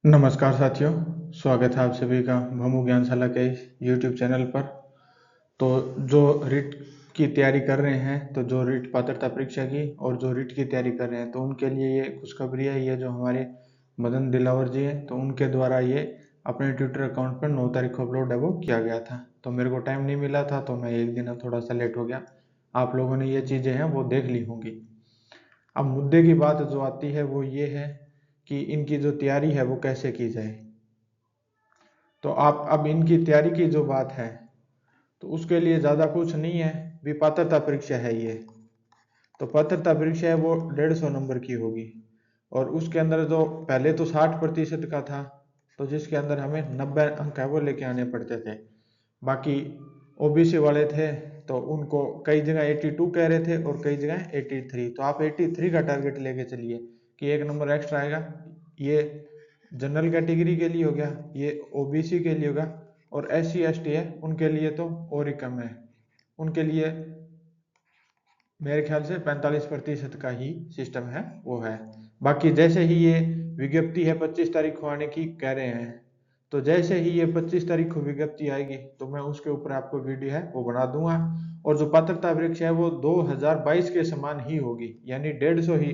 नमस्कार साथियों, स्वागत है आप सभी का भमू ज्ञानशाला के यूट्यूब चैनल पर। तो जो रिट की तैयारी कर रहे हैं, तो जो रिट पात्रता परीक्षा की और जो रिट की तैयारी कर रहे हैं, तो उनके लिए ये खुशखबरी है। ये जो हमारे मदन दिलावर जी हैं, तो उनके द्वारा ये अपने ट्विटर अकाउंट पर 9 तारीख को अपलोड है वो किया गया था। तो मेरे को टाइम नहीं मिला था, तो मैं एक दिन अब थोड़ा सा लेट हो गया। आप लोगों ने ये चीज़ें हैं वो देख ली होंगी। अब मुद्दे की बात जो आती है वो ये है कि इनकी जो तैयारी है वो कैसे की जाए। तो आप अब इनकी तैयारी की जो बात है, तो उसके लिए ज़्यादा कुछ नहीं है। भी पात्रता परीक्षा है ये। तो पात्रता परीक्षा है वो 150 नंबर की होगी। और उसके अंदर जो पहले तो 60% का था, तो जिसके अंदर हमें 90 अंक है वो लेके आने पड़ते थे। बाकी ओबीसी वाले थे, तो उनको कई जगह 82 कह रहे थे और कई जगह 83। तो आप 83 का टारगेट लेके चलिए कि 1 नंबर एक्स्ट्रा आएगा। ये जनरल कैटेगरी के लिए हो गया, ये ओबीसी के लिए होगा, और SC ST है उनके लिए तो और ही कम है। उनके लिए मेरे ख्याल से 45% का ही सिस्टम है वो है। बाकी जैसे ही ये विज्ञप्ति है 25 तारीख को आने की कह रहे हैं, तो जैसे ही ये 25 तारीख को विज्ञप्ति आएगी तो मैं उसके ऊपर आपको वीडियो है वो बना दूंगा। और जो पात्रता परीक्षा है वो 2022 के समान ही होगी, यानी 150 ही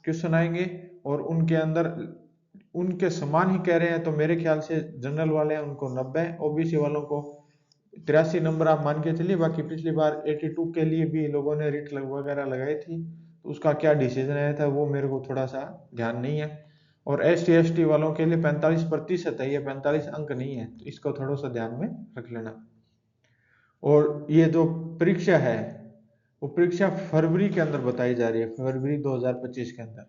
क्वेश्चन आएंगे और उनके अंदर उनके समान ही कह रहे हैं। तो मेरे ख्याल से जनरल वाले हैं उनको 90, ओबीसी वालों को 83 नंबर आप मान के चलिए। बाकी पिछली बार 82 के लिए भी लोगों ने रिट वगैरह लगाई थी, तो उसका क्या डिसीजन आया था वो मेरे को थोड़ा सा ध्यान नहीं है। और ST ST वालों के लिए 45% है, ये 45 अंक नहीं है, तो इसको थोड़ा सा ध्यान में रख लेना। और ये जो परीक्षा है वो परीक्षा फरवरी के अंदर बताई जा रही है, फरवरी 2025 के अंदर।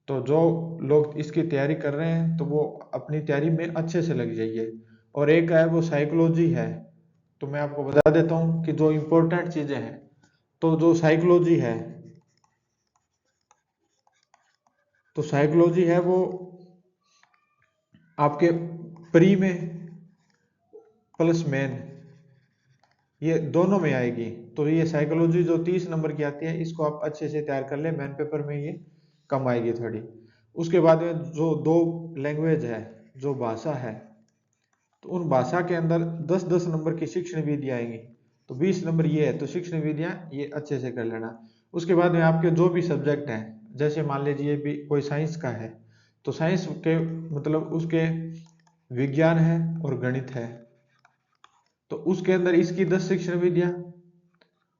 तो जो लोग इसकी तैयारी कर रहे हैं तो वो अपनी तैयारी में अच्छे से लग जाइए। और एक है वो साइकोलॉजी है। तो मैं आपको बता देता हूँ कि जो इम्पोर्टेंट चीजें हैं, तो जो साइकोलॉजी है, तो साइकोलॉजी है वो आपके प्री में प्लस मेन, ये दोनों में आएगी। तो ये साइकोलॉजी जो 30 नंबर की आती है, इसको आप अच्छे से तैयार कर ले, मेन पेपर में ये कम आएगी थोड़ी। उसके बाद में जो दो लैंग्वेज है, जो भाषा है, तो उन भाषा के अंदर 10-10 नंबर की शिक्षण विधियां आएंगी। तो 20 नंबर ये है, तो शिक्षण विधियां ये अच्छे से कर लेना। उसके बाद में आपके जो भी सब्जेक्ट हैं, जैसे मान लीजिए भी कोई साइंस का है, तो साइंस के मतलब उसके विज्ञान है और गणित है, तो उसके अंदर इसकी 10 शिक्षण विधियां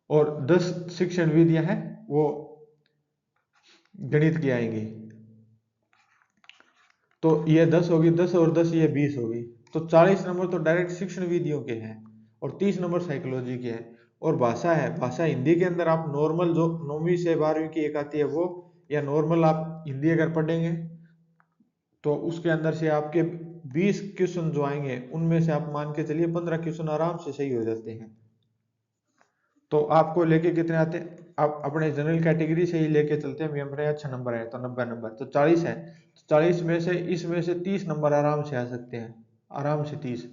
और 10 शिक्षण विधियां हैं वो गणित की आएंगी। तो ये 10 होगी, 10 और 10 ये 20 होगी। तो 40 नंबर तो डायरेक्ट शिक्षण विधियों के हैं और 30 नंबर साइकोलॉजी के हैं। और भाषा है, भाषा हिंदी के अंदर आप नॉर्मल जो 9वीं से 12वीं की एक आती है वो, या नॉर्मल आप हिंदी अगर पढ़ेंगे तो उसके अंदर से आपके 20 क्वेश्चन जो आएंगे उनमें से आप मान के चलिए 15 क्वेश्चन आराम से सही हो जाते हैं। तो आपको लेके कितने आते हैं, आप अपने जनरल कैटेगरी से ही लेके चलते हैं, मेरे अच्छा नंबर है तो 90 नंबर, तो 40 है, तो 40 में से इसमें से 30 नंबर आराम से आ सकते हैं, आराम से 30।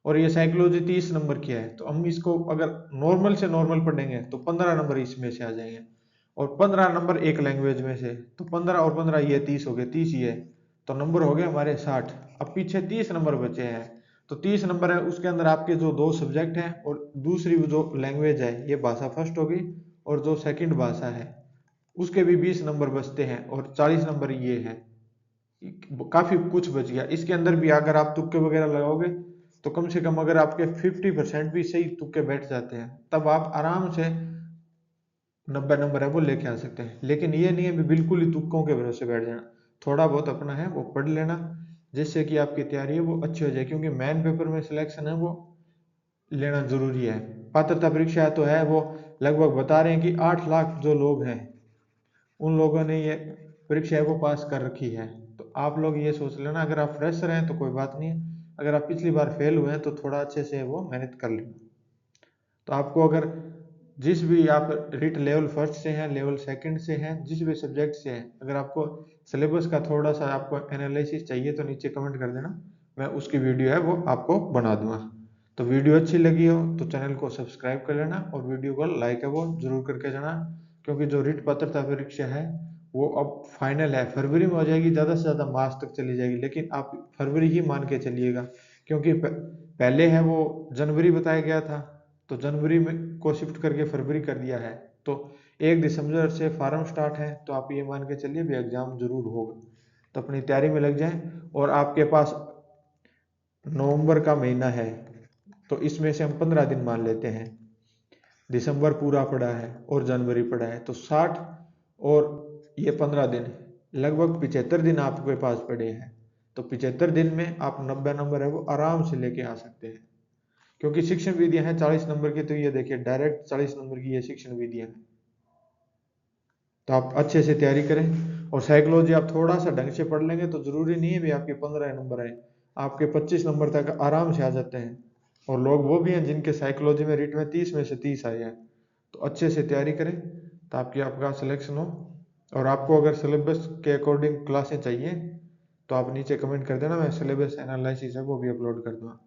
और ये साइकोलॉजी 30 नंबर की है, तो हम इसको अगर नॉर्मल से नॉर्मल पढ़ेंगे तो 15 नंबर इसमें से आ जाएंगे। और 15 नंबर एक लैंग्वेज में से, तो 15 और 15 ये 30 हो गए, 30 ये, तो नंबर हो गए हमारे 60। अब पीछे 30 नंबर बचे हैं, तो 30 नंबर है उसके अंदर आपके जो दो सब्जेक्ट हैं और दूसरी जो लैंग्वेज है, ये भाषा फर्स्ट होगी, और जो सेकंड भाषा है उसके भी 20 नंबर बचते हैं, और 40 नंबर ये है। काफी कुछ बच गया। इसके अंदर भी अगर आप तुक्के वगैरह लगाओगे तो कम से कम अगर आपके 50% भी सही तुक्के बैठ जाते हैं, तब आप आराम से 90 नंबर है वो लेके आ सकते हैं। लेकिन ये नहीं है भी बिल्कुल ही तुक्कों के भरोसे बैठ जाना, थोड़ा बहुत अपना है वो पढ़ लेना, जिससे कि आपकी तैयारी है वो अच्छी हो जाए। क्योंकि मेन पेपर में सिलेक्शन है वो लेना जरूरी है। पात्रता परीक्षा तो है वो लगभग बता रहे हैं कि 8 लाख जो लोग हैं उन लोगों ने ये परीक्षा है वो पास कर रखी है। तो आप लोग ये सोच लेना, अगर आप फ्रेशर हैं तो कोई बात नहीं है, अगर आप पिछली बार फेल हुए हैं तो थोड़ा अच्छे से वो मेहनत कर लेना। तो आपको अगर जिस भी आप रिट लेवल फर्स्ट से हैं, लेवल सेकंड से हैं, जिस भी सब्जेक्ट से हैं, अगर आपको सिलेबस का थोड़ा सा आपको एनालिसिस चाहिए तो नीचे कमेंट कर देना, मैं उसकी वीडियो है वो आपको बना दूंगा। तो वीडियो अच्छी लगी हो तो चैनल को सब्सक्राइब कर लेना और वीडियो को लाइक है वो जरूर करके जाना। क्योंकि जो रिट पात्रता परीक्षा है वो अब फाइनल है, फरवरी में हो जाएगी, ज़्यादा से ज़्यादा मार्च तक चली जाएगी, लेकिन आप फरवरी ही मान के चलिएगा, क्योंकि पहले है वो जनवरी बताया गया था, तो जनवरी में को शिफ्ट करके फरवरी कर दिया है, तो 1 दिसंबर से फार्म स्टार्ट है, तो आप ये मान के चलिए भी एग्ज़ाम जरूर होगा। तो अपनी तैयारी में लग जाएं। और आपके पास नवंबर का महीना है, तो इसमें से हम 15 दिन मान लेते हैं, दिसंबर पूरा पड़ा है और जनवरी पड़ा है, तो 60 और ये 15 दिन, लगभग 75 दिन आपके पास पड़े हैं। तो 75 दिन में आप 90 नंबर है वो आराम से लेके आ सकते हैं, क्योंकि शिक्षण विधियां हैं 40 नंबर की, तो ये देखिए डायरेक्ट 40 नंबर की ये शिक्षण विधियां हैं। तो आप अच्छे से तैयारी करें, और साइकोलॉजी आप थोड़ा सा ढंग से पढ़ लेंगे तो जरूरी नहीं है भी आपके 15 नंबर आए, आपके 25 नंबर तक आराम से आ जाते हैं। और लोग वो भी हैं जिनके साइकोलॉजी में रिट में 30 में से 30 आए हैं। तो अच्छे से तैयारी करें तो आपका सिलेक्शन हो। और आपको अगर सिलेबस के अकॉर्डिंग क्लासें चाहिए तो आप नीचे कमेंट कर देना, मैं सिलेबस एनालिसिस है वो भी अपलोड कर दूँगा।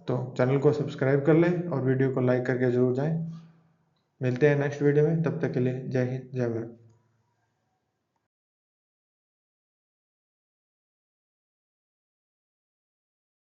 तो चैनल को सब्सक्राइब कर लें और वीडियो को लाइक करके जरूर जाएं। मिलते हैं नेक्स्ट वीडियो में, तब तक के लिए जय हिंद जय भारत।